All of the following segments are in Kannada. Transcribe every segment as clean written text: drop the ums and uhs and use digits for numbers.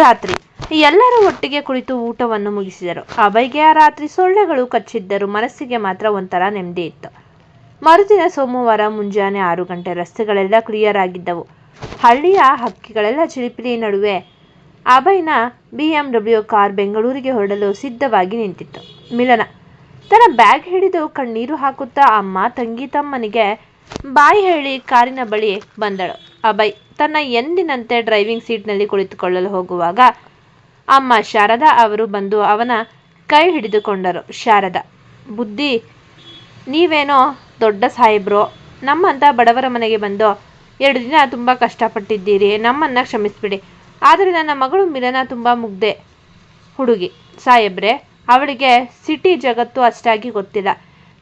ರಾತ್ರಿ ಎಲ್ಲರೂ ಒಟ್ಟಿಗೆ ಕುಳಿತು ಊಟವನ್ನು ಮುಗಿಸಿದರು. ಅಭಯ್ಗೆ ಆ ರಾತ್ರಿ ಸೊಳ್ಳೆಗಳು ಕಚ್ಚಿದ್ದರು. ಮನಸ್ಸಿಗೆ ಮಾತ್ರ ಒಂಥರ ನೆಮ್ಮದಿ ಇತ್ತು. ಮರುದಿನ ಸೋಮವಾರ ಮುಂಜಾನೆ 6 ಗಂಟೆ. ರಸ್ತೆಗಳೆಲ್ಲ ಕ್ಲಿಯರ್ ಆಗಿದ್ದವು. ಹಳ್ಳಿಯ ಹಕ್ಕಿಗಳೆಲ್ಲ ಚಿಲಿಪಿಲಿ ನಡುವೆ ಅಭಯ್ನ BMW ಕಾರ್ ಬೆಂಗಳೂರಿಗೆ ಹೊರಡಲು ಸಿದ್ಧವಾಗಿ ನಿಂತಿತ್ತು. ಮಿಲನ ತನ್ನ ಬ್ಯಾಗ್ ಹಿಡಿದು ಕಣ್ಣೀರು ಹಾಕುತ್ತಾ ಅಮ್ಮ, ತಂಗಿ, ತಮ್ಮನಿಗೆ ಬಾಯಿ ಹೇಳಿ ಕಾರಿನ ಬಳಿ ಬಂದಳು. ಅಭಯ್ ತನ್ನ ಎಂದಿನಂತೆ ಡ್ರೈವಿಂಗ್ ಸೀಟ್ನಲ್ಲಿ ಕುಳಿತುಕೊಳ್ಳಲು ಹೋಗುವಾಗ ಅಮ್ಮ ಶಾರದಾ ಅವರು ಬಂದು ಅವನ ಕೈ ಹಿಡಿದುಕೊಂಡರು. ಶಾರದಾ, ಬುದ್ಧಿ, ನೀವೇನೋ ದೊಡ್ಡ ಸಾಹೇಬ್ರು, ನಮ್ಮಂಥ ಬಡವರ ಮನೆಗೆ ಬಂದು 2 ದಿನ ತುಂಬ ಕಷ್ಟಪಟ್ಟಿದ್ದೀರಿ, ನಮ್ಮನ್ನು ಕ್ಷಮಿಸ್ಬಿಡಿ. ಆದರೆ ನನ್ನ ಮಗಳು ಮಿಲನ ತುಂಬ ಮುಗ್ಧೆ ಹುಡುಗಿ ಸಾಹೇಬ್ರೆ. ಅವಳಿಗೆ ಸಿಟಿ ಜಗತ್ತು ಅಷ್ಟಾಗಿ ಗೊತ್ತಿಲ್ಲ.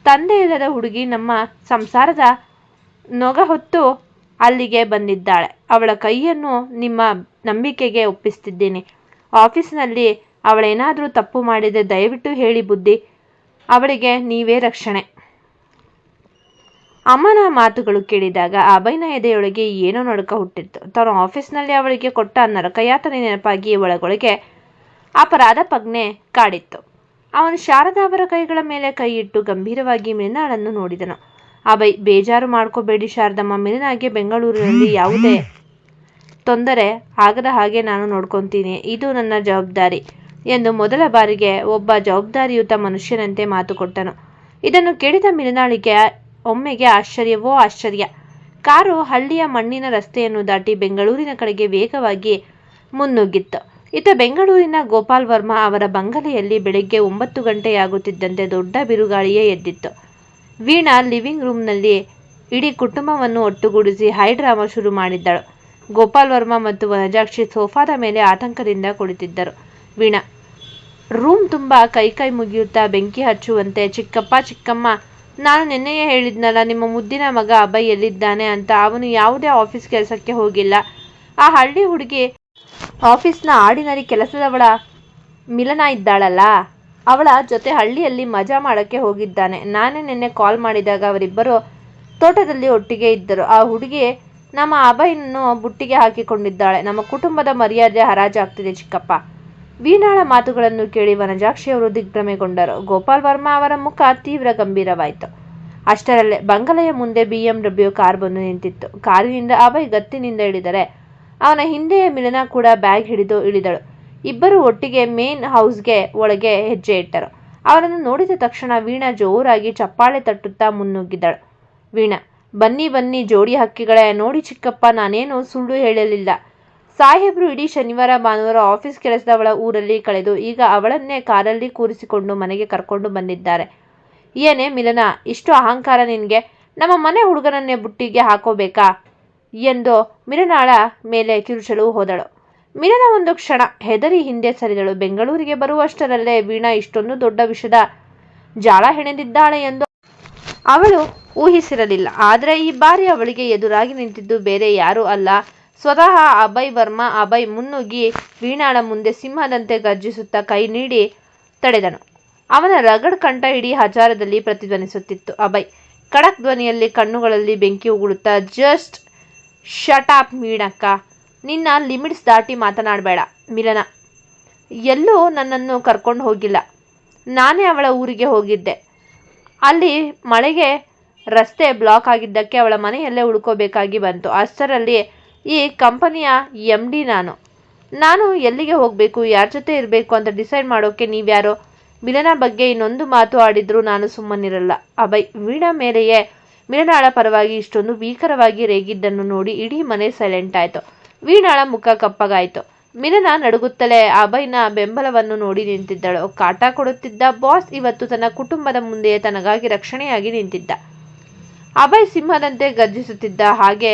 ತಂದೆ ಇಲ್ಲದ ಹುಡುಗಿ ನಮ್ಮ ಸಂಸಾರದ ನೊಗ ಹೊತ್ತು ಅಲ್ಲಿಗೆ ಬಂದಿದ್ದಾಳೆ. ಅವಳ ಕೈಯನ್ನು ನಿಮ್ಮ ನಂಬಿಕೆಗೆ ಒಪ್ಪಿಸ್ತಿದ್ದೀನಿ. ಆಫೀಸ್ನಲ್ಲಿ ಅವಳೇನಾದರೂ ತಪ್ಪು ಮಾಡಿದರೆ ದಯವಿಟ್ಟು ಹೇಳಿ ಬುದ್ಧಿ. ಅವಳಿಗೆ ನೀವೇ ರಕ್ಷಣೆ. ಅಮ್ಮನ ಮಾತುಗಳು ಕೇಳಿದಾಗ ಅಭಯ್ನ ಎದೆಯೊಳಗೆ ಏನೋ ನಡುಕ ಹುಟ್ಟಿತ್ತು. ತಾನು ಆಫೀಸ್ನಲ್ಲಿ ಅವಳಿಗೆ ಕೊಟ್ಟ ನರಕಯಾತನೆ ನೆನಪಾಗಿ ಒಳಗೊಳಗೆ ಅಪರಾಧ ಪ್ರಜ್ಞೆ ಕಾಡಿತ್ತು. ಅವನು ಶಾರದಾ ಅವರ ಕೈಗಳ ಮೇಲೆ ಕೈ ಇಟ್ಟು ಗಂಭೀರವಾಗಿ ಮಿಲನಾಳನ್ನು ನೋಡಿದನು. ಅಭಯ್, ಬೇಜಾರು ಮಾಡ್ಕೋಬೇಡಿ ಶಾರದಮ್ಮ, ಮಿಲನಾಗೆ ಬೆಂಗಳೂರಿನಲ್ಲಿ ಯಾವುದೇ ತೊಂದರೆ ಆಗದ ಹಾಗೆ ನಾನು ನೋಡ್ಕೊತೀನಿ. ಇದು ನನ್ನ ಜವಾಬ್ದಾರಿ ಎಂದು ಮೊದಲ ಬಾರಿಗೆ ಒಬ್ಬ ಜವಾಬ್ದಾರಿಯುತ ಮನುಷ್ಯನಂತೆ ಮಾತು ಕೊಟ್ಟನು. ಇದನ್ನು ಕೇಳಿದ ಮಿಲನಾಳಿಗೆ ಒಮ್ಮೆಗೆ ಆಶ್ಚರ್ಯವೋ ಆಶ್ಚರ್ಯ. ಕಾರು ಹಳ್ಳಿಯ ಮಣ್ಣಿನ ರಸ್ತೆಯನ್ನು ದಾಟಿ ಬೆಂಗಳೂರಿನ ಕಡೆಗೆ ವೇಗವಾಗಿ ಮುನ್ನುಗ್ಗಿತ್ತು. ಇತ್ತ ಬೆಂಗಳೂರಿನ ಗೋಪಾಲ್ ವರ್ಮಾ ಅವರ ಬಂಗಲೆಯಲ್ಲಿ ಬೆಳಗ್ಗೆ 9 ಗಂಟೆಯಾಗುತ್ತಿದ್ದಂತೆ ದೊಡ್ಡ ಬಿರುಗಾಳಿಯೇ ಎದ್ದಿತ್ತು. ವೀಣಾ ಲಿವಿಂಗ್ ರೂಮ್ನಲ್ಲಿ ಇಡೀ ಕುಟುಂಬವನ್ನು ಒಟ್ಟುಗೂಡಿಸಿ ಹೈ ಡ್ರಾಮಾ ಶುರು ಮಾಡಿದ್ದಳು. ಗೋಪಾಲ್ ವರ್ಮಾ ಮತ್ತು ವನಜಾಕ್ಷಿ ಸೋಫಾದ ಮೇಲೆ ಆತಂಕದಿಂದ ಕುಳಿತಿದ್ದರು. ವೀಣಾ ರೂಮ್ ತುಂಬ ಕೈ ಮುಗಿಯುತ್ತಾ ಬೆಂಕಿ ಹಚ್ಚುವಂತೆ, ಚಿಕ್ಕಪ್ಪ, ಚಿಕ್ಕಮ್ಮ, ನಾನು ನಿನ್ನೆಯೇ ಹೇಳಿದ್ನಲ್ಲ ನಿಮ್ಮ ಮುದ್ದಿನ ಮಗ ಅಭಯ್ ಎಲ್ಲಿದ್ದಾನೆ ಅಂತ. ಅವನು ಯಾವುದೇ ಆಫೀಸ್ ಕೆಲಸಕ್ಕೆ ಹೋಗಿಲ್ಲ. ಆ ಹಳ್ಳಿ ಹುಡುಗಿ ಆಫೀಸ್ನ ಆರ್ಡಿನರಿ ಕೆಲಸದವಳ ಮಿಲನ ಇದ್ದಾಳಲ್ಲ, ಅವಳ ಜೊತೆ ಹಳ್ಳಿಯಲ್ಲಿ ಮಜಾ ಮಾಡೋಕ್ಕೆ ಹೋಗಿದ್ದಾನೆ. ನಾನೇ ನಿನ್ನೆ ಕಾಲ್ ಮಾಡಿದಾಗ ಅವರಿಬ್ಬರು ತೋಟದಲ್ಲಿ ಒಟ್ಟಿಗೆ ಇದ್ದರು. ಆ ಹುಡುಗಿ ನಮ್ಮ ಅಭಯ್ನನ್ನು ಬುಟ್ಟಿಗೆ ಹಾಕಿಕೊಂಡಿದ್ದಾಳೆ. ನಮ್ಮ ಕುಟುಂಬದ ಮರ್ಯಾದೆ ಹರಾಜಾಗ್ತಿದೆ ಚಿಕ್ಕಪ್ಪ. ವೀಣಾಳ ಮಾತುಗಳನ್ನು ಕೇಳಿ ವನಜಾಕ್ಷಿಯವರು ದಿಗ್ಭ್ರಮೆಗೊಂಡರು. ಗೋಪಾಲ್ ವರ್ಮಾ ಅವರ ಮುಖ ತೀವ್ರ ಗಂಭೀರವಾಯಿತು. ಅಷ್ಟರಲ್ಲೇ ಬಂಗಲೆಯ ಮುಂದೆ BMW ಕಾರ್ ಬಂದು ನಿಂತಿತ್ತು. ಕಾರಿನಿಂದ ಅಭಯ್ ಗತ್ತಿನಿಂದ ಇಳಿದರೆ ಅವನ ಹಿಂದೆಯೇ ಮಿಲನ ಕೂಡ ಬ್ಯಾಗ್ ಹಿಡಿದು ಇಳಿದಳು. ಇಬ್ಬರು ಒಟ್ಟಿಗೆ ಮೇನ್ ಹೌಸ್ಗೆ ಒಳಗೆ ಹೆಜ್ಜೆ ಇಟ್ಟರು. ಅವರನ್ನು ನೋಡಿದ ತಕ್ಷಣ ವೀಣಾ ಜೋರಾಗಿ ಚಪ್ಪಾಳೆ ತಟ್ಟುತ್ತಾ ಮುನ್ನುಗ್ಗಿದಳು. ವೀಣಾ, ಬನ್ನಿ ಬನ್ನಿ ಜೋಡಿ ಹಕ್ಕಿಗಳೇ, ನೋಡಿ ಚಿಕ್ಕಪ್ಪ, ನಾನೇನು ಸುಳ್ಳು ಹೇಳಲಿಲ್ಲ. ಸಾಹೇಬ್ರು ಇಡೀ ಶನಿವಾರ ಭಾನುವಾರ ಆಫೀಸ್ ಕೆಲಸದವಳ ಊರಲ್ಲಿ ಕಳೆದು ಈಗ ಅವಳನ್ನೇ ಕಾರಲ್ಲಿ ಕೂರಿಸಿಕೊಂಡು ಮನೆಗೆ ಕರ್ಕೊಂಡು ಬಂದಿದ್ದಾರೆ. ಏನೇ ಮಿಲನ, ಇಷ್ಟು ಅಹಂಕಾರ ನಿನಗೆ? ನಮ್ಮ ಮನೆ ಹುಡುಗನನ್ನೇ ಬುಟ್ಟಿಗೆ ಹಾಕೋಬೇಕಾ ಎಂದು ಮಿಲನಾಳ ಮೇಲೆ ಕಿರುಚಲು ಹೋದಳು. ಮಿಲನ ಒಂದು ಕ್ಷಣ ಹೆದರಿ ಹಿಂದೆ ಸರಿದಳು. ಬೆಂಗಳೂರಿಗೆ ಬರುವಷ್ಟರಲ್ಲೇ ವೀಣಾ ಇಷ್ಟೊಂದು ದೊಡ್ಡ ವಿಷದ ಜಾಳ ಹೆಣೆದಿದ್ದಾಳೆ ಎಂದು ಅವಳು ಊಹಿಸಿರಲಿಲ್ಲ. ಆದರೆ ಈ ಬಾರಿ ಅವಳಿಗೆ ಎದುರಾಗಿ ನಿಂತಿದ್ದು ಬೇರೆ ಯಾರೂ ಅಲ್ಲ, ಸ್ವತಃ ಅಭಯ್ ವರ್ಮಾ. ಅಭಯ್ ಮುನ್ನುಗ್ಗಿ ವೀಣಾಳ ಮುಂದೆ ಸಿಂಹದಂತೆ ಗರ್ಜಿಸುತ್ತಾ ಕೈ ನೀಡಿ ತಡೆದನು. ಅವನ ರಗಡ್ ಕಂಠ ಇಡೀ ಹಜಾರದಲ್ಲಿ ಪ್ರತಿಧ್ವನಿಸುತ್ತಿತ್ತು. ಅಭಯ್ ಖಡಕ್ ಧ್ವನಿಯಲ್ಲಿ, ಕಣ್ಣುಗಳಲ್ಲಿ ಬೆಂಕಿ ಉಗುಳುತ್ತಾ, ಜಸ್ಟ್ ಶಟ್ ಅಪ್ ವೀಣಕ್ಕ, ನಿನ್ನ ಲಿಮಿಟ್ಸ್ ದಾಟಿ ಮಾತನಾಡಬೇಡ. ಮಿಲನ ಎಲ್ಲೂ ನನ್ನನ್ನು ಕರ್ಕೊಂಡು ಹೋಗಿಲ್ಲ. ನಾನೇ ಅವಳ ಊರಿಗೆ ಹೋಗಿದ್ದೆ. ಅಲ್ಲಿ ಮಳೆಗೆ ರಸ್ತೆ ಬ್ಲಾಕ್ ಆಗಿದ್ದಕ್ಕೆ ಅವಳ ಮನೆಯಲ್ಲೇ ಉಳ್ಕೋಬೇಕಾಗಿ ಬಂತು. ಅಷ್ಟರಲ್ಲಿ ಈ ಕಂಪನಿಯ MD ನಾನು ಎಲ್ಲಿಗೆ ಹೋಗಬೇಕು, ಯಾರ ಜೊತೆ ಇರಬೇಕು ಅಂತ ಡಿಸೈಡ್ ಮಾಡೋಕ್ಕೆ ನೀವ್ಯಾರೋ? ಮಿಲನ ಬಗ್ಗೆ ಇನ್ನೊಂದು ಮಾತು ಆಡಿದ್ರು ನಾನು ಸುಮ್ಮನಿರಲ್ಲ. ಅಭಯ್ ವೀಣಾ ಮೇಲೆಯೇ ಮಿಲನಾಳ ಪರವಾಗಿ ಇಷ್ಟೊಂದು ಭೀಕರವಾಗಿ ರೇಗಿದ್ದನ್ನು ನೋಡಿ ಇಡೀ ಮನೆ ಸೈಲೆಂಟ್ ಆಯಿತು. ವೀಣಾಳ ಮುಖ ಕಪ್ಪಗಾಯಿತು. ಮಿಲನ ನಡುಗುತ್ತಲೇ ಅಭಯ್ನ ಬೆಂಬಲವನ್ನು ನೋಡಿ ನಿಂತಿದ್ದಳು. ಕಾಟ ಕೊಡುತ್ತಿದ್ದ ಬಾಸ್ ಇವತ್ತು ತನ್ನ ಕುಟುಂಬದ ಮುಂದೆಯೇ ತನಗಾಗಿ ರಕ್ಷಣೆಯಾಗಿ ನಿಂತಿದ್ದ. ಅಭಯ್ ಸಿಂಹದಂತೆ ಗರ್ಜಿಸುತ್ತಿದ್ದ ಹಾಗೆ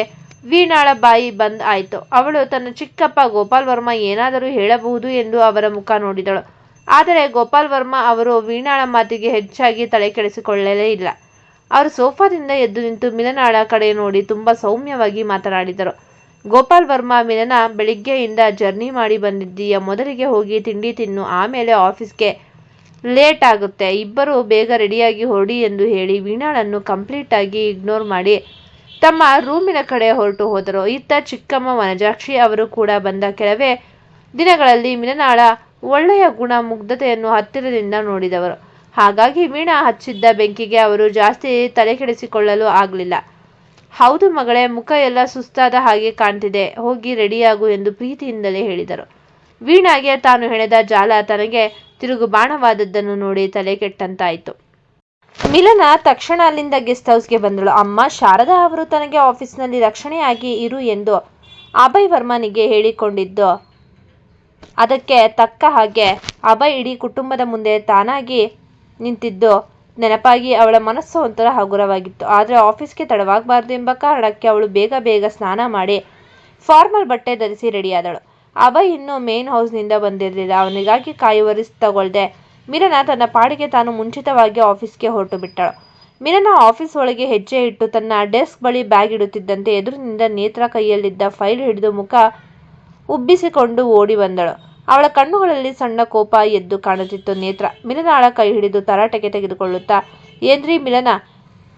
ವೀಣಾಳ ಬಾಯಿ ಬಂದ್ ಆಯಿತು. ಅವಳು ತನ್ನ ಚಿಕ್ಕಪ್ಪ ಗೋಪಾಲ್ ವರ್ಮಾ ಏನಾದರೂ ಹೇಳಬಹುದು ಎಂದು ಅವರ ಮುಖ ನೋಡಿದಳು. ಆದರೆ ಗೋಪಾಲ್ ವರ್ಮಾ ಅವರು ವೀಣಾಳ ಮಾತಿಗೆ ಹೆಚ್ಚಾಗಿ ತಲೆ ಕೆಡಿಸಿಕೊಳ್ಳಲೇ ಇಲ್ಲ. ಅವರು ಸೋಫಾದಿಂದ ಎದ್ದು ನಿಂತು ಮಿಲನಾಳ ಕಡೆ ನೋಡಿ ತುಂಬ ಸೌಮ್ಯವಾಗಿ ಮಾತನಾಡಿದರು. ಗೋಪಾಲ್ ವರ್ಮಾ, ಮಿಲನ, ಬೆಳಿಗ್ಗೆಯಿಂದ ಜರ್ನಿ ಮಾಡಿ ಬಂದಿದ್ದೀಯ, ಮೊದಲಿಗೆ ಹೋಗಿ ತಿಂಡಿ ತಿನ್ನು, ಆಮೇಲೆ ಆಫೀಸ್ಗೆ ಲೇಟ್ ಆಗುತ್ತೆ, ಇಬ್ಬರು ಬೇಗ ರೆಡಿಯಾಗಿ ಹೊರಡಿ ಎಂದು ಹೇಳಿ ವೀಣಾಳನ್ನು ಕಂಪ್ಲೀಟ್ ಆಗಿ ಇಗ್ನೋರ್ ಮಾಡಿ ತಮ್ಮ ರೂಮಿನ ಕಡೆ ಹೊರಟು ಹೋದರು. ಇತ್ತ ಚಿಕ್ಕಮ್ಮ ವನಜಾಕ್ಷಿ ಅವರು ಕೂಡ ಬಂದ ಕೆಲವೇ ದಿನಗಳಲ್ಲಿ ಮಿಲನಾಳ ಒಳ್ಳೆಯ ಗುಣ ಮುಗ್ಧತೆಯನ್ನು ಹತ್ತಿರದಿಂದ ನೋಡಿದವರು. ಹಾಗಾಗಿ ವೀಣಾ ಹಚ್ಚಿದ್ದ ಬೆಂಕಿಗೆ ಅವರು ಜಾಸ್ತಿ ತಲೆಕೆಡಿಸಿಕೊಳ್ಳಲು ಆಗಲಿಲ್ಲ. ಹೌದು ಮಗಳೇ, ಮುಖ ಎಲ್ಲ ಸುಸ್ತಾದ ಹಾಗೆ ಕಾಣ್ತಿದೆ, ಹೋಗಿ ರೆಡಿಯಾಗು ಎಂದು ಪ್ರೀತಿಯಿಂದಲೇ ಹೇಳಿದರು. ವೀಣಾಗೆ ತಾನು ಹೆಣೆದ ಜಾಲ ತನಗೆ ತಿರುಗು ಬಾಣವಾದದ್ದನ್ನು ನೋಡಿ ತಲೆ ಕೆಟ್ಟಂತಾಯಿತು. ಮಿಲನ ತಕ್ಷಣ ಅಲ್ಲಿಂದ ಗೆಸ್ಟ್ ಹೌಸ್ಗೆ ಬಂದಳು. ಅಮ್ಮ, ಶಾರದಾ ಅವರು ತನಗೆ ಆಫೀಸ್ನಲ್ಲಿ ರಕ್ಷಣೆಯಾಗಿ ಇರು ಎಂದು ಅಭಯ್ ವರ್ಮನಿಗೆ ಹೇಳಿಕೊಂಡಿದ್ದು, ಅದಕ್ಕೆ ತಕ್ಕ ಹಾಗೆ ಅಭಯ್ ಇಡೀ ಕುಟುಂಬದ ಮುಂದೆ ತಾನಾಗಿ ನಿಂತಿದ್ದು ನೆನಪಾಗಿ ಅವಳ ಮನಸ್ಸು ಒಂಥರ ಹಗುರವಾಗಿತ್ತು. ಆದರೆ ಆಫೀಸ್ಗೆ ತಡವಾಗಬಾರ್ದು ಎಂಬ ಕಾರಣಕ್ಕೆ ಅವಳು ಬೇಗ ಬೇಗ ಸ್ನಾನ ಮಾಡಿ ಫಾರ್ಮಲ್ ಬಟ್ಟೆ ಧರಿಸಿ ರೆಡಿಯಾದಳು. ಅಭಯ್ ಇನ್ನೂ ಮೇನ್ ಹೌಸ್ನಿಂದ ಬಂದಿರಲಿಲ್ಲ. ಅವನಿಗಾಗಿ ಕಾಯುವ ರಿಸ್ಕ್ ತಗೊಳ್ದೆ ಮಿಲನ ತನ್ನ ಪಾಡಿಗೆ ತಾನು ಮುಂಚಿತವಾಗಿ ಆಫೀಸ್ಗೆ ಹೊರಟು ಬಿಟ್ಟಳು. ಮಿಲನ ಆಫೀಸ್ ಒಳಗೆ ಹೆಜ್ಜೆ ಇಟ್ಟು ತನ್ನ ಡೆಸ್ಕ್ ಬಳಿ ಬ್ಯಾಗ್ ಇಡುತ್ತಿದ್ದಂತೆ ಎದುರಿನಿಂದ ನೇತ್ರ ಕೈಯಲ್ಲಿದ್ದ ಫೈಲ್ ಹಿಡಿದು ಮುಖ ಉಬ್ಬಿಸಿಕೊಂಡು ಓಡಿ ಬಂದಳು. ಅವಳ ಕಣ್ಣುಗಳಲ್ಲಿ ಸಣ್ಣ ಕೋಪ ಎದ್ದು ಕಾಣುತ್ತಿತ್ತು. ನೇತ್ರ ಮಿಲನಾಳ ಕೈ ಹಿಡಿದು ತರಾಟೆಗೆ ತೆಗೆದುಕೊಳ್ಳುತ್ತಾ, ಏನ್ರಿ ಮಿಲನ,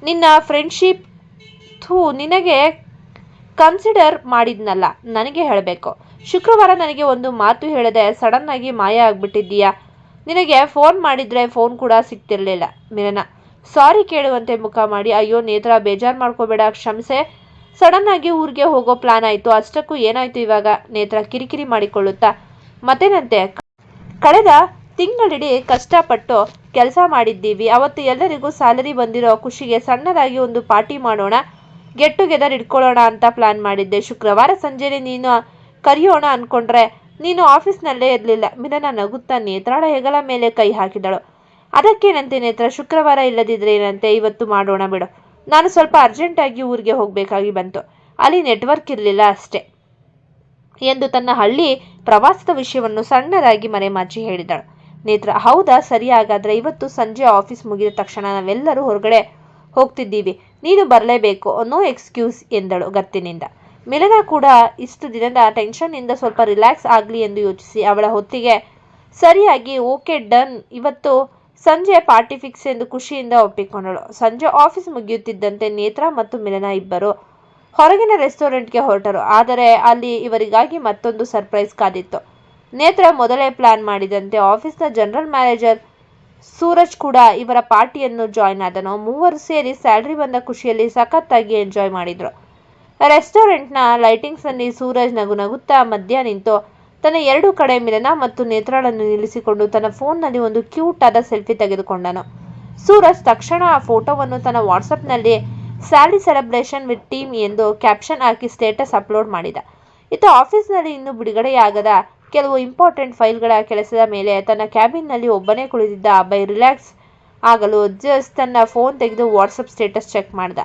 ನಿನ್ನ ಫ್ರೆಂಡ್ಶಿಪ್ ನಿನಗೆ ಕನ್ಸಿಡರ್ ಮಾಡಿದ್ನಲ್ಲ, ನನಗೆ ಹೇಳಬೇಕು. ಶುಕ್ರವಾರ ನನಗೆ ಒಂದು ಮಾತು ಹೇಳದೆ ಸಡನ್ ಆಗಿ ಮಾಯ ಆಗ್ಬಿಟ್ಟಿದ್ದೀಯಾ. ನಿನಗೆ ಫೋನ್ ಮಾಡಿದ್ರೆ ಫೋನ್ ಕೂಡ ಸಿಗ್ತಿರ್ಲಿಲ್ಲ. ಮಿಲನ ಸಾರಿ ಕೇಳುವಂತೆ ಮುಖ ಮಾಡಿ, ಅಯ್ಯೋ ನೇತ್ರ, ಬೇಜಾರು ಮಾಡ್ಕೋಬೇಡ, ಕ್ಷಮಿಸೆ. ಸಡನ್ ಆಗಿ ಊರಿಗೆ ಹೋಗೋ ಪ್ಲಾನ್ ಆಯಿತು, ಅಷ್ಟಕ್ಕೂ ಏನಾಯ್ತು ಇವಾಗ? ನೇತ್ರ ಕಿರಿಕಿರಿ ಮಾಡಿಕೊಳ್ಳುತ್ತಾ, ಮತ್ತೇನಂತೆ, ಕಳೆದ ತಿಂಗಳಿಡೀ ಕಷ್ಟಪಟ್ಟು ಕೆಲಸ ಮಾಡಿದ್ದೀವಿ. ಅವತ್ತು ಎಲ್ಲರಿಗೂ ಸ್ಯಾಲರಿ ಬಂದಿರೋ ಖುಷಿಗೆ ಸಣ್ಣದಾಗಿ ಒಂದು ಪಾರ್ಟಿ ಮಾಡೋಣ, ಗೆಟ್ ಟುಗೆದರ್ ಇಟ್ಕೊಳ್ಳೋಣ ಅಂತ ಪ್ಲಾನ್ ಮಾಡಿದ್ದೆ. ಶುಕ್ರವಾರ ಸಂಜೆನೆ ನೀನು ಕರೆಯೋಣ ಅನ್ಕೊಂಡ್ರೆ ನೀನು ಆಫೀಸ್ನಲ್ಲೇ ಇರಲಿಲ್ಲ. ಮಿಲನ ನಗುತ್ತಾ ನೇತ್ರಾಳ ಹೆಗಲ ಮೇಲೆ ಕೈ ಹಾಕಿದಳು. ಅದಕ್ಕೇನಂತೆ ನೇತ್ರ, ಶುಕ್ರವಾರ ಇಲ್ಲದಿದ್ರೆ ಏನಂತೆ, ಇವತ್ತು ಮಾಡೋಣ ಬಿಡು. ನಾನು ಸ್ವಲ್ಪ ಅರ್ಜೆಂಟಾಗಿ ಊರಿಗೆ ಹೋಗಬೇಕಾಗಿ ಬಂತು, ಅಲ್ಲಿ ನೆಟ್ವರ್ಕ್ ಇರಲಿಲ್ಲ ಅಷ್ಟೇ ಎಂದು ತನ್ನ ಹಳ್ಳಿ ಪ್ರವಾಸದ ವಿಷಯವನ್ನು ಸಣ್ಣದಾಗಿ ಮರೆಮಾಚಿ ಹೇಳಿದಳು. ನೇತ್ರ ಹೌದಾ, ಸರಿ, ಹಾಗಾದ್ರೆ ಇವತ್ತು ಸಂಜೆ ಆಫೀಸ್ ಮುಗಿದ ತಕ್ಷಣ ನಾವೆಲ್ಲರೂ ಹೊರಗಡೆ ಹೋಗ್ತಿದ್ದೀವಿ, ನೀನು ಬರಲೇಬೇಕು, ನೋ ಎಕ್ಸ್ಕ್ಯೂಸ್ ಎಂದಳು ಗತ್ತಿನಿಂದ. ಮಿಲನ ಕೂಡ ಇಷ್ಟು ದಿನದ ಟೆನ್ಷನ್ನಿಂದ ಸ್ವಲ್ಪ ರಿಲ್ಯಾಕ್ಸ್ ಆಗಲಿ ಎಂದು ಯೋಚಿಸಿ ಅವಳ ಹೊತ್ತಿಗೆ ಸರಿಯಾಗಿ ಓಕೆ ಡನ್, ಇವತ್ತು ಸಂಜೆ ಪಾರ್ಟಿ ಫಿಕ್ಸ್ ಎಂದು ಖುಷಿಯಿಂದ ಒಪ್ಪಿಕೊಂಡಳು. ಸಂಜೆ ಆಫೀಸ್ ಮುಗಿಯುತ್ತಿದ್ದಂತೆ ನೇತ್ರ ಮತ್ತು ಮಿಲನ ಇಬ್ಬರು ಹೊರಗಿನ ರೆಸ್ಟೋರೆಂಟ್ಗೆ ಹೊರಟರು. ಆದರೆ ಅಲ್ಲಿ ಇವರಿಗಾಗಿ ಮತ್ತೊಂದು ಸರ್ಪ್ರೈಸ್ ಕಾದಿತ್ತು. ನೇತ್ರ ಮೊದಲೇ ಪ್ಲಾನ್ ಮಾಡಿದಂತೆ ಆಫೀಸ್ನ ಜನರಲ್ ಮ್ಯಾನೇಜರ್ ಸೂರಜ್ ಕೂಡ ಇವರ ಪಾರ್ಟಿಯನ್ನು ಜಾಯ್ನ್ ಆದನು. ಮೂವರು ಸೇರಿ ಸ್ಯಾಲರಿ ಬಂದ ಖುಷಿಯಲ್ಲಿ ಸಖತ್ತಾಗಿ ಎಂಜಾಯ್ ಮಾಡಿದ್ರು. ರೆಸ್ಟೋರೆಂಟ್ನ ಲೈಟಿಂಗ್ಸ್ನಲ್ಲಿ ಸೂರಜ್ ನಗು ನಗುತ್ತಾ ಮಧ್ಯ ನಿಂತು ತನ್ನ ಎರಡು ಕಡೆ ಮಿಲನ ಮತ್ತು ನೇತ್ರಾಳನ್ನು ನಿಲ್ಲಿಸಿಕೊಂಡು ತನ್ನ ಫೋನ್ನಲ್ಲಿ ಒಂದು ಕ್ಯೂಟ್ ಆದ ಸೆಲ್ಫಿ ತೆಗೆದುಕೊಂಡನು. ಸೂರಜ್ ತಕ್ಷಣ ಆ ಫೋಟೋವನ್ನು ತನ್ನ ವಾಟ್ಸಪ್ನಲ್ಲಿ ಸ್ಯಾಲಿ ಸೆಲೆಬ್ರೇಷನ್ ವಿತ್ ಟೀಮ್ ಎಂದು ಕ್ಯಾಪ್ಷನ್ ಹಾಕಿ ಸ್ಟೇಟಸ್ ಅಪ್ಲೋಡ್ ಮಾಡಿದ. ಇತ್ತ ಆಫೀಸ್ನಲ್ಲಿ ಇನ್ನೂ ಬಿಡುಗಡೆಯಾಗದ ಕೆಲವು ಇಂಪಾರ್ಟೆಂಟ್ ಫೈಲ್ಗಳ ಕೆಲಸದ ಮೇಲೆ ತನ್ನ ಕ್ಯಾಬಿನ್ನಲ್ಲಿ ಒಬ್ಬನೇ ಕುಳಿತಿದ್ದ ಅಭಯ್ ರಿಲ್ಯಾಕ್ಸ್ ಆಗಲು ಜಸ್ಟ್ ತನ್ನ ಫೋನ್ ತೆಗೆದು ವಾಟ್ಸಪ್ ಸ್ಟೇಟಸ್ ಚೆಕ್ ಮಾಡ್ದ.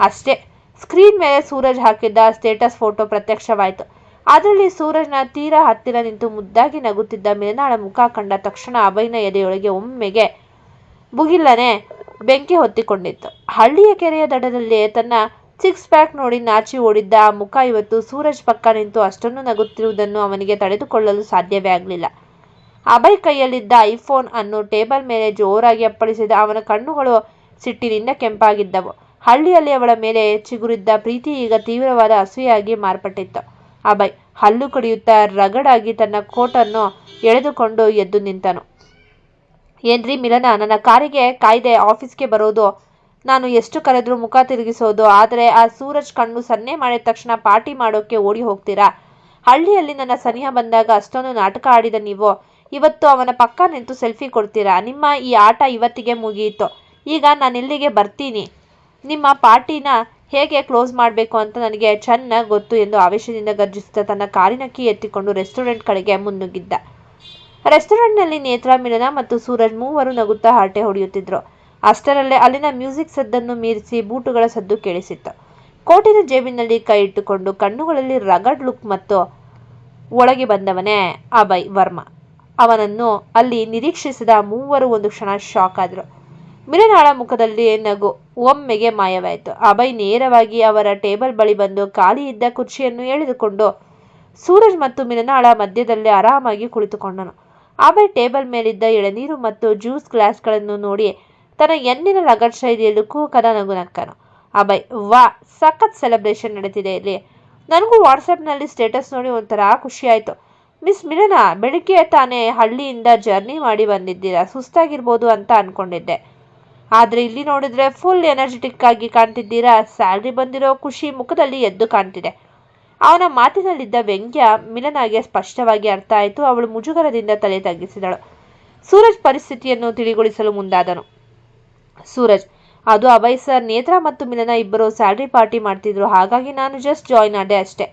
ಅಷ್ಟೇ, ಸ್ಕ್ರೀನ್ ಮೇಲೆ ಸೂರಜ್ ಹಾಕಿದ್ದ ಸ್ಟೇಟಸ್ ಫೋಟೋ ಪ್ರತ್ಯಕ್ಷವಾಯಿತು. ಅದರಲ್ಲಿ ಸೂರಜ್ನ ತೀರಾ ಹತ್ತಿರ ನಿಂತು ಮುದ್ದಾಗಿ ನಗುತ್ತಿದ್ದ ಮಿಲನಾಳ ಮುಖ ಕಂಡ ತಕ್ಷಣ ಅಭಯ್ನ ಎದೆಯೊಳಗೆ ಒಮ್ಮೆಗೆ ಭುಗಿಲ್ಲನೆ ಬೆಂಕಿ ಹೊತ್ತಿಕೊಂಡಿತ್ತು. ಹಳ್ಳಿಯ ಕೆರೆಯ ದಡದಲ್ಲಿ ತನ್ನ ಸಿಕ್ಸ್ ಪ್ಯಾಕ್ ನೋಡಿ ನಾಚಿ ಓಡಿದ್ದ ಆ ಮುಖ ಇವತ್ತು ಸೂರಜ್ ಪಕ್ಕ ನಿಂತು ಅಷ್ಟೊಂದು ನಗುತ್ತಿರುವುದನ್ನು ಅವನಿಗೆ ತಡೆದುಕೊಳ್ಳಲು ಸಾಧ್ಯವೇ ಆಗಲಿಲ್ಲ. ಅಭಯ್ ಕೈಯಲ್ಲಿದ್ದ ಐಫೋನ್ ಅನ್ನು ಟೇಬಲ್ ಮೇಲೆ ಜೋರಾಗಿ ಅಪ್ಪಳಿಸಿದ ಅವನ ಕಣ್ಣುಗಳು ಸಿಟ್ಟಿನಿಂದ ಕೆಂಪಾಗಿದ್ದವು. ಹಳ್ಳಿಯಲ್ಲಿ ಅವಳ ಮೇಲೆ ಚಿಗುರಿದ್ದ ಪ್ರೀತಿ ಈಗ ತೀವ್ರವಾದ ಅಸೂಯಾಗಿ ಮಾರ್ಪಟ್ಟಿತ್ತು. ಅಭಯ್ ಹಲ್ಲು ಕಡಿಯುತ್ತಾ ರಗಡಾಗಿ ತನ್ನ ಕೋಟನ್ನು ಎಳೆದುಕೊಂಡು ಎದ್ದು ನಿಂತನು. ಏನ್ರಿ ಮಿಲನ, ನನ್ನ ಕಾರಿಗೆ ಕಾಯ್ದೆ ಆಫೀಸ್ಗೆ ಬರೋದು, ನಾನು ಎಷ್ಟು ಕರೆದ್ರೂ ಮುಖ ತಿರುಗಿಸೋದು, ಆದರೆ ಆ ಸೂರಜ್ ಕಣ್ಣು ಸನ್ನೆ ಮಾಡಿದ ತಕ್ಷಣ ಪಾರ್ಟಿ ಮಾಡೋಕ್ಕೆ ಓಡಿ ಹೋಗ್ತೀರಾ? ಹಳ್ಳಿಯಲ್ಲಿ ನನ್ನ ಸನಿಹ ಬಂದಾಗ ಅಷ್ಟೊಂದು ನಾಟಕ ಆಡಿದ ನೀವು ಇವತ್ತು ಅವನ ಪಕ್ಕ ನಿಂತು ಸೆಲ್ಫಿ ಕೊಡ್ತೀರಾ? ನಿಮ್ಮ ಈ ಆಟ ಇವತ್ತಿಗೆ ಮುಗಿಯಿತು. ಈಗ ನಾನಿಲ್ಲಿಗೆ ಬರ್ತೀನಿ, ನಿಮ್ಮ ಪಾರ್ಟಿನ ಹೇಗೆ ಕ್ಲೋಸ್ ಮಾಡಬೇಕು ಅಂತ ನನಗೆ ಚೆನ್ನಾಗಿ ಗೊತ್ತು ಎಂದು ಆವೇಶದಿಂದ ಗರ್ಜಿಸುತ್ತಾ ತನ್ನ ಕಾರಿನ ಕೀ ಎತ್ತಿಕೊಂಡು ರೆಸ್ಟೋರೆಂಟ್ ಕಡೆಗೆ ಮುನ್ನುಗ್ಗಿದ್ದ. ರೆಸ್ಟೋರೆಂಟ್ನಲ್ಲಿ ನೇತ್ರ, ಮಿಲನ ಮತ್ತು ಸೂರಜ್ ಮೂವರು ನಗುತ್ತಾ ಹರಟೆ ಹೊಡೆಯುತ್ತಿದ್ರು. ಅಷ್ಟರಲ್ಲೇ ಅಲ್ಲಿನ ಮ್ಯೂಸಿಕ್ ಸದ್ದನ್ನು ಮೀರಿಸಿ ಬೂಟುಗಳ ಸದ್ದು ಕೇಳಿಸಿತ್ತು. ಕೋಟಿನ ಜೇಬಿನಲ್ಲಿ ಕೈ ಇಟ್ಟುಕೊಂಡು ಕಣ್ಣುಗಳಲ್ಲಿ ರಗಡ್ ಲುಕ್ ಮತ್ತು ಒಳಗೆ ಬಂದವನೇ ಅಭಯ್ ವರ್ಮ. ಅವನನ್ನು ಅಲ್ಲಿ ನಿರೀಕ್ಷಿಸಿದ ಮೂವರು ಒಂದು ಕ್ಷಣ ಶಾಕ್ ಆದರು. ಮಿಲನಾಳ ಮುಖದಲ್ಲಿ ನಗು ಒಮ್ಮೆಗೆ ಮಾಯವಾಯಿತು. ಅಭಯ್ ನೇರವಾಗಿ ಅವರ ಟೇಬಲ್ ಬಳಿ ಬಂದು ಖಾಲಿ ಇದ್ದ ಕುರ್ಚಿಯನ್ನು ಎಳೆದುಕೊಂಡು ಸೂರಜ್ ಮತ್ತು ಮಿಲನಾಳ ಮಧ್ಯದಲ್ಲೇ ಆರಾಮಾಗಿ ಕುಳಿತುಕೊಂಡನು. ಅಭಯ್ ಟೇಬಲ್ ಮೇಲಿದ್ದ ಎಳನೀರು ಮತ್ತು ಜ್ಯೂಸ್ ಗ್ಲಾಸ್ಗಳನ್ನು ನೋಡಿ ತನ್ನ ಎನ್ನಿನ ರಗಡ್ ಶೈಲಿಯಲ್ಲೂ ಕೂಕದ ನಗು ನಕ್ಕನು. ಅಭಯ್, ವಾ, ಸಖತ್ ಸೆಲೆಬ್ರೇಷನ್ ನಡೀತಿದೆ ಇಲ್ಲಿ. ನನಗೂ ವಾಟ್ಸಪ್ನಲ್ಲಿ ಸ್ಟೇಟಸ್ ನೋಡಿ ಒಂಥರ ಖುಷಿ ಆಯಿತು. ಮಿಸ್ ಮಿಲನ, ಬೆಳಿಗ್ಗೆ ತಾನೇ ಹಳ್ಳಿಯಿಂದ ಜರ್ನಿ ಮಾಡಿ ಬಂದಿದ್ದೀರಾ, ಸುಸ್ತಾಗಿರ್ಬೋದು ಅಂತ ಅನ್ಕೊಂಡಿದ್ದೆ. ಆದರೆ ಇಲ್ಲಿ ನೋಡಿದ್ರೆ ಫುಲ್ ಎನರ್ಜೆಟಿಕ್ ಆಗಿ ಕಾಣ್ತಿದ್ದೀರಾ. ಸ್ಯಾಲ್ರಿ ಬಂದಿರೋ ಖುಷಿ ಮುಖದಲ್ಲಿ ಎದ್ದು ಕಾಣ್ತಿದೆ. ಅವನ ಮಾತಿನಲ್ಲಿದ್ದ ವ್ಯಂಗ್ಯ ಮಿಲನಾಗೆ ಸ್ಪಷ್ಟವಾಗಿ ಅರ್ಥ ಆಯಿತು. ಅವಳು ಮುಜುಗರದಿಂದ ತಲೆ ತಗ್ಗಿಸಿದಳು. ಸೂರಜ್ ಪರಿಸ್ಥಿತಿಯನ್ನು ತಿಳಿಗೊಳಿಸಲು ಮುಂದಾದನು. ಸೂರಜ್, ಅದು ಅಭಯ್ ಸರ್, ನೇತ್ರ ಮತ್ತು ಮಿಲನ ಇಬ್ಬರು ಸ್ಯಾಲ್ರಿ ಪಾರ್ಟಿ ಮಾಡ್ತಿದ್ರು, ಹಾಗಾಗಿ ನಾನು ಜಸ್ಟ್ ಜಾಯಿನ್ ಆದೆ ಅಷ್ಟೇ.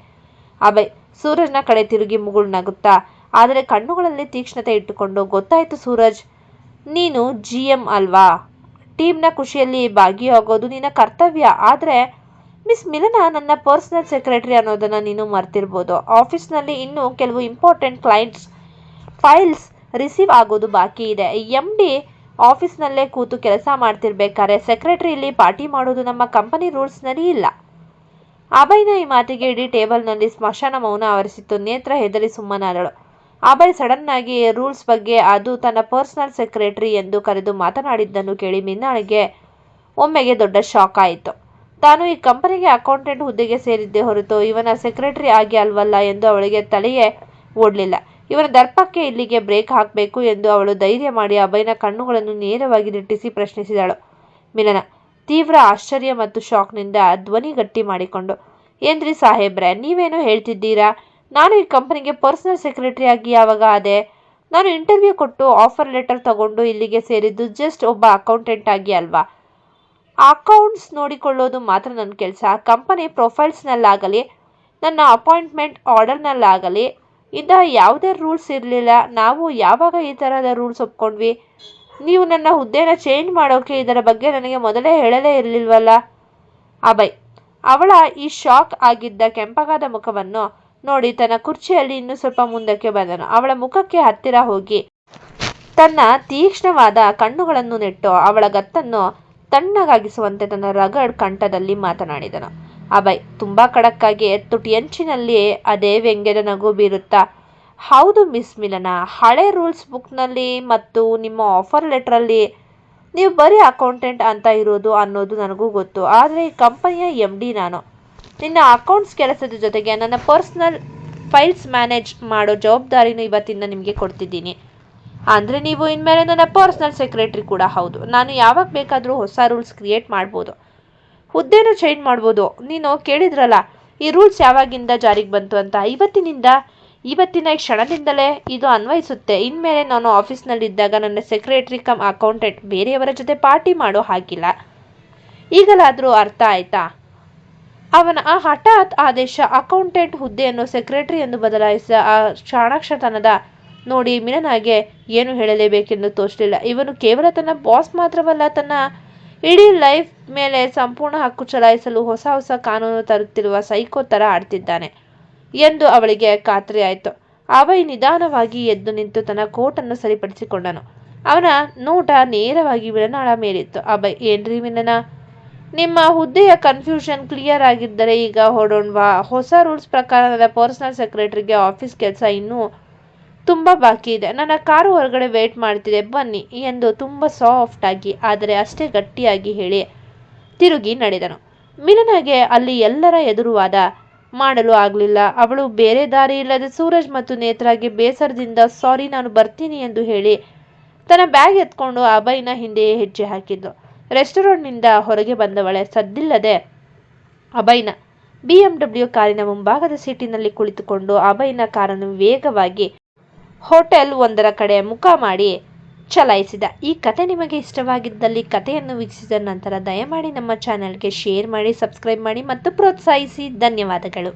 ಅಭಯ್ ಸೂರಜ್ನ ಕಡೆ ತಿರುಗಿ ಮುಗುಳು ನಗುತ್ತಾ, ಆದರೆ ಕಣ್ಣುಗಳಲ್ಲಿ ತೀಕ್ಷ್ಣತೆ ಇಟ್ಟುಕೊಂಡು, ಗೊತ್ತಾಯ್ತು ಸೂರಜ್, ನೀನು GM ಅಲ್ವಾ, ಟೀಮ್ನ ಖುಷಿಯಲ್ಲಿ ಭಾಗಿಯಾಗೋದು ನಿನ್ನ ಕರ್ತವ್ಯ. ಆದರೆ ಮಿಸ್ ಮಿಲನ ನನ್ನ ಪರ್ಸನಲ್ ಸೆಕ್ರೆಟರಿ ಅನ್ನೋದನ್ನು ನೀನು ಮರ್ತಿರ್ಬೋದು. ಆಫೀಸ್ನಲ್ಲಿ ಇನ್ನೂ ಕೆಲವು ಇಂಪಾರ್ಟೆಂಟ್ ಕ್ಲೈಂಟ್ಸ್ ಫೈಲ್ಸ್ ರಿಸೀವ್ ಆಗೋದು ಬಾಕಿ ಇದೆ. MD ಆಫೀಸ್ನಲ್ಲೇ ಕೂತು ಕೆಲಸ ಮಾಡ್ತಿರ್ಬೇಕಾದ್ರೆ ಸೆಕ್ರೆಟರಿ ಇಲ್ಲಿ ಪಾರ್ಟಿ ಮಾಡೋದು ನಮ್ಮ ಕಂಪನಿ ರೂಲ್ಸ್ನಲ್ಲಿ ಇಲ್ಲ. ಅಭಯ್ನ ಈ ಮಾತಿಗೆ ಇಡೀ ಟೇಬಲ್ನಲ್ಲಿ ಸ್ಮಶಾನ ಮೌನ ಆವರಿಸಿತ್ತು. ನೇತ್ರ ಹೆದರಿ ಸುಮ್ಮನಾದಳು. ಅಭಯ್ ಸಡನ್ ಆಗಿ ರೂಲ್ಸ್ ಬಗ್ಗೆ, ಅದು ತನ್ನ ಪರ್ಸನಲ್ ಸೆಕ್ರೆಟರಿ ಎಂದು ಕರೆದು ಮಾತನಾಡಿದ್ದನ್ನು ಕೇಳಿ ಮಿನಾಳಿಗೆ ಒಮ್ಮೆಗೆ ದೊಡ್ಡ ಶಾಕ್ ಆಯಿತು. ತಾನು ಈ ಕಂಪನಿಗೆ ಅಕೌಂಟೆಂಟ್ ಹುದ್ದೆಗೆ ಸೇರಿದ್ದೇ ಹೊರತು ಇವನ ಸೆಕ್ರೆಟರಿ ಆಗಿ ಅಲ್ವಲ್ಲ ಎಂದು ಅವಳಿಗೆ ತಲೆಯೇ ಓಡಲಿಲ್ಲ. ಇವನ ದರ್ಪಕ್ಕೆ ಇಲ್ಲಿಗೆ ಬ್ರೇಕ್ ಹಾಕಬೇಕು ಎಂದು ಅವಳು ಧೈರ್ಯ ಮಾಡಿ ಅಭಯ್ನ ಕಣ್ಣುಗಳನ್ನು ನೇರವಾಗಿ ದಿಟ್ಟಿಸಿ ಪ್ರಶ್ನಿಸಿದಳು. ಮಿಲನ ತೀವ್ರ ಆಶ್ಚರ್ಯ ಮತ್ತು ಶಾಕ್ನಿಂದ ಧ್ವನಿ ಗಟ್ಟಿ ಮಾಡಿಕೊಂಡು, ಏನ್ರಿ ಸಾಹೇಬ್ರೆ, ನೀವೇನೋ ಹೇಳ್ತಿದ್ದೀರಾ? ನಾನು ಈ ಕಂಪನಿಗೆ ಪರ್ಸನಲ್ ಸೆಕ್ರೆಟರಿ ಆಗಿ ಯಾವಾಗ ಆದೆ? ನಾನು ಇಂಟರ್ವ್ಯೂ ಕೊಟ್ಟು ಆಫರ್ ಲೆಟರ್ ತಗೊಂಡು ಇಲ್ಲಿಗೆ ಸೇರಿದ್ದು ಜಸ್ಟ್ ಒಬ್ಬ ಅಕೌಂಟೆಂಟ್ ಆಗಿ ಅಲ್ವಾ? ಅಕೌಂಟ್ಸ್ ನೋಡಿಕೊಳ್ಳೋದು ಮಾತ್ರ ನನ್ನ ಕೆಲಸ. ಕಂಪನಿ ಪ್ರೊಫೈಲ್ಸ್ನಲ್ಲಾಗಲಿ ನನ್ನ ಅಪಾಯಿಂಟ್ಮೆಂಟ್ ಆರ್ಡರ್ನಲ್ಲಾಗಲಿ ಇಂಥ ಯಾವುದೇ ರೂಲ್ಸ್ ಇರಲಿಲ್ಲ. ನಾವು ಯಾವಾಗ ಈ ಥರದ ರೂಲ್ಸ್ ಒಪ್ಕೊಂಡ್ವಿ? ನೀವು ನನ್ನ ಹುದ್ದೆನ ಚೇಂಜ್ ಮಾಡೋಕೆ ಇದರ ಬಗ್ಗೆ ನನಗೆ ಮೊದಲೇ ಹೇಳಲೇ ಇರಲಿಲ್ವಲ್ಲ? ಅಭಯ್ ಅವಳ ಈ ಶಾಕ್ ಆಗಿದ್ದ ಕೆಂಪಗಾದ ಮುಖವನ್ನು ನೋಡಿ ತನ್ನ ಕುರ್ಚಿಯಲ್ಲಿ ಇನ್ನೂ ಸ್ವಲ್ಪ ಮುಂದಕ್ಕೆ ಬಂದನು. ಅವಳ ಮುಖಕ್ಕೆ ಹತ್ತಿರ ಹೋಗಿ ತನ್ನ ತೀಕ್ಷ್ಣವಾದ ಕಣ್ಣುಗಳನ್ನು ನೆಟ್ಟು ಅವಳ ಗತ್ತನ್ನು ತಣ್ಣಗಾಗಿಸುವಂತೆ ತನ್ನ ರಗಡ್ ಕಂಠದಲ್ಲಿ ಮಾತನಾಡಿದನು. ಅಭಯ್ ತುಂಬಾ ಖಡಕ್ಕಾಗಿ ತುಟಿಯಂಚಿನಲ್ಲಿ ಅದೇ ವ್ಯಂಗ್ಯದ ನಗು ಬೀರುತ್ತಾ, ಹೌದು ಮಿಸ್ ಮಿಲನ, ಹಳೆ ರೂಲ್ಸ್ ಬುಕ್ನಲ್ಲಿ ಮತ್ತು ನಿಮ್ಮ ಆಫರ್ ಲೆಟ್ರಲ್ಲಿ ನೀವು ಬರೀ ಅಕೌಂಟೆಂಟ್ ಅಂತ ಇರೋದು ಅನ್ನೋದು ನನಗೂ ಗೊತ್ತು. ಆದರೆ ಈ ಕಂಪನಿಯ MD ನಾನು. ನಿನ್ನ ಅಕೌಂಟ್ಸ್ ಕೆಲಸದ ಜೊತೆಗೆ ನನ್ನ ಪರ್ಸನಲ್ ಫೈಲ್ಸ್ ಮ್ಯಾನೇಜ್ ಮಾಡೋ ಜವಾಬ್ದಾರಿನೂ ಇವತ್ತಿಂದ ನಿಮಗೆ ಕೊಡ್ತಿದ್ದೀನಿ. ಅಂದರೆ ನೀವು ಇನ್ಮೇಲೆ ನನ್ನ ಪರ್ಸನಲ್ ಸೆಕ್ರೆಟರಿ ಕೂಡ ಹೌದು. ನಾನು ಯಾವಾಗ ಬೇಕಾದರೂ ಹೊಸ ರೂಲ್ಸ್ ಕ್ರಿಯೇಟ್ ಮಾಡ್ಬೋದು, ಹುದ್ದೆನೂ ಚೇಂಜ್ ಮಾಡ್ಬೋದು. ನೀನು ಕೇಳಿದ್ರಲ್ಲ ಈ ರೂಲ್ಸ್ ಯಾವಾಗಿಂದ ಜಾರಿಗೆ ಬಂತು ಅಂತ. ಇವತ್ತಿನ ಈ ಕ್ಷಣದಿಂದಲೇ ಇದು ಅನ್ವಯಿಸುತ್ತೆ. ಇನ್ಮೇಲೆ ನಾನು ಆಫೀಸ್ನಲ್ಲಿದ್ದಾಗ ನನ್ನ ಸೆಕ್ರೆಟರಿ ಕಮ್ ಅಕೌಂಟೆಂಟ್ ಬೇರೆಯವರ ಜೊತೆ ಪಾರ್ಟಿ ಮಾಡೋ ಹಾಗಿಲ್ಲ. ಈಗಲಾದರೂ ಅರ್ಥ ಆಯ್ತಾ? ಅವನ ಆ ಹಠಾತ್ ಆದೇಶ ಅಕೌಂಟೆಂಟ್ ಹುದ್ದೆಯನ್ನು ಸೆಕ್ರೆಟರಿ ಎಂದು ಬದಲಾಯಿಸಿದ ಆ ಚಾಣಾಕ್ಷತನದ ನೋಡಿ ಮಿಲನಾಗೆ ಏನು ಹೇಳಲೇಬೇಕೆಂದು ತೋಚಲಿಲ್ಲ. ಇವನು ಕೇವಲ ತನ್ನ ಬಾಸ್ ಮಾತ್ರವಲ್ಲ, ತನ್ನ ಇಡೀ ಲೈಫ್ ಮೇಲೆ ಸಂಪೂರ್ಣ ಹಕ್ಕು ಚಲಾಯಿಸಲು ಹೊಸ ಕಾನೂನು ತರುತ್ತಿರುವ ಸೈಕೋ ಥರ ಆಡ್ತಿದ್ದಾನೆ ಎಂದು ಅವಳಿಗೆ ಖಾತ್ರಿ ಆಯಿತು. ಅಭಯ್ ನಿಧಾನವಾಗಿ ಎದ್ದು ನಿಂತು ತನ್ನ ಕೋಟನ್ನು ಸರಿಪಡಿಸಿಕೊಂಡನು. ಅವನ ನೋಟ ನೇರವಾಗಿ ಮಿಲನಾಳ ಮೇಲಿತ್ತು. ಅಭಯ್, ಏನ್ರಿ ಮಿಲನ, ನಿಮ್ಮ ಹುದ್ದೆಯ ಕನ್ಫ್ಯೂಷನ್ ಕ್ಲಿಯರ್ ಆಗಿದ್ದರೆ ಈಗ ಹೊರಡೋಣವಾ? ಹೊಸ ರೂಲ್ಸ್ ಪ್ರಕಾರ ನನ್ನ ಪರ್ಸನಲ್ ಸೆಕ್ರೆಟರಿಗೆ ಆಫೀಸ್ ಕೆಲಸ ಇನ್ನೂ ತುಂಬ ಬಾಕಿ ಇದೆ. ನನ್ನ ಕಾರು ಹೊರಗಡೆ ವೇಟ್ ಮಾಡ್ತಿದೆ, ಬನ್ನಿ ಎಂದು ತುಂಬ ಸಾಫ್ಟ್ ಆಗಿ ಆದರೆ ಅಷ್ಟೇ ಗಟ್ಟಿಯಾಗಿ ಹೇಳಿ ತಿರುಗಿ ನಡೆದನು. ಮಿಲನಾಗೆ ಅಲ್ಲಿ ಎಲ್ಲರ ಎದುರುವಾದ ಮಾಡಲು ಆಗಲಿಲ್ಲ. ಅವಳು ಬೇರೆ ದಾರಿ ಇಲ್ಲದೆ ಸೂರಜ್ ಮತ್ತು ನೇತ್ರಾಗೆ ಬೇಸರದಿಂದ ಸಾರಿ ನಾನು ಬರ್ತೀನಿ ಎಂದು ಹೇಳಿ ತನ್ನ ಬ್ಯಾಗ್ ಎತ್ಕೊಂಡು ಅಭಯ್ನ ಹಿಂದೆಯೇ ಹೆಜ್ಜೆ ಹಾಕಿದ್ಲು. ರೆಸ್ಟೋರೆಂಟ್ನಿಂದ ಹೊರಗೆ ಬಂದವಳೆ ಸದ್ದಿಲ್ಲದೆ ಅಭಯ್ನ BMW ಕಾರಿನ ಮುಂಭಾಗದ ಸೀಟಿನಲ್ಲಿ ಕುಳಿತುಕೊಂಡು ಅಭಯ್ನ ಕಾರನ್ನು ವೇಗವಾಗಿ ಹೋಟೆಲ್ ಒಂದರ ಕಡೆ ಮುಖ ಮಾಡಿ ಚಲಾಯಿಸಿದ. ಈ ಕತೆ ನಿಮಗೆ ಇಷ್ಟವಾಗಿದ್ದಲ್ಲಿ ಕಥೆಯನ್ನು ವೀಕ್ಷಿಸಿದ ನಂತರ ದಯಮಾಡಿ ನಮ್ಮ ಚಾನೆಲ್ಗೆ ಶೇರ್ ಮಾಡಿ, ಸಬ್ಸ್ಕ್ರೈಬ್ ಮಾಡಿ ಮತ್ತು ಪ್ರೋತ್ಸಾಹಿಸಿ. ಧನ್ಯವಾದಗಳು.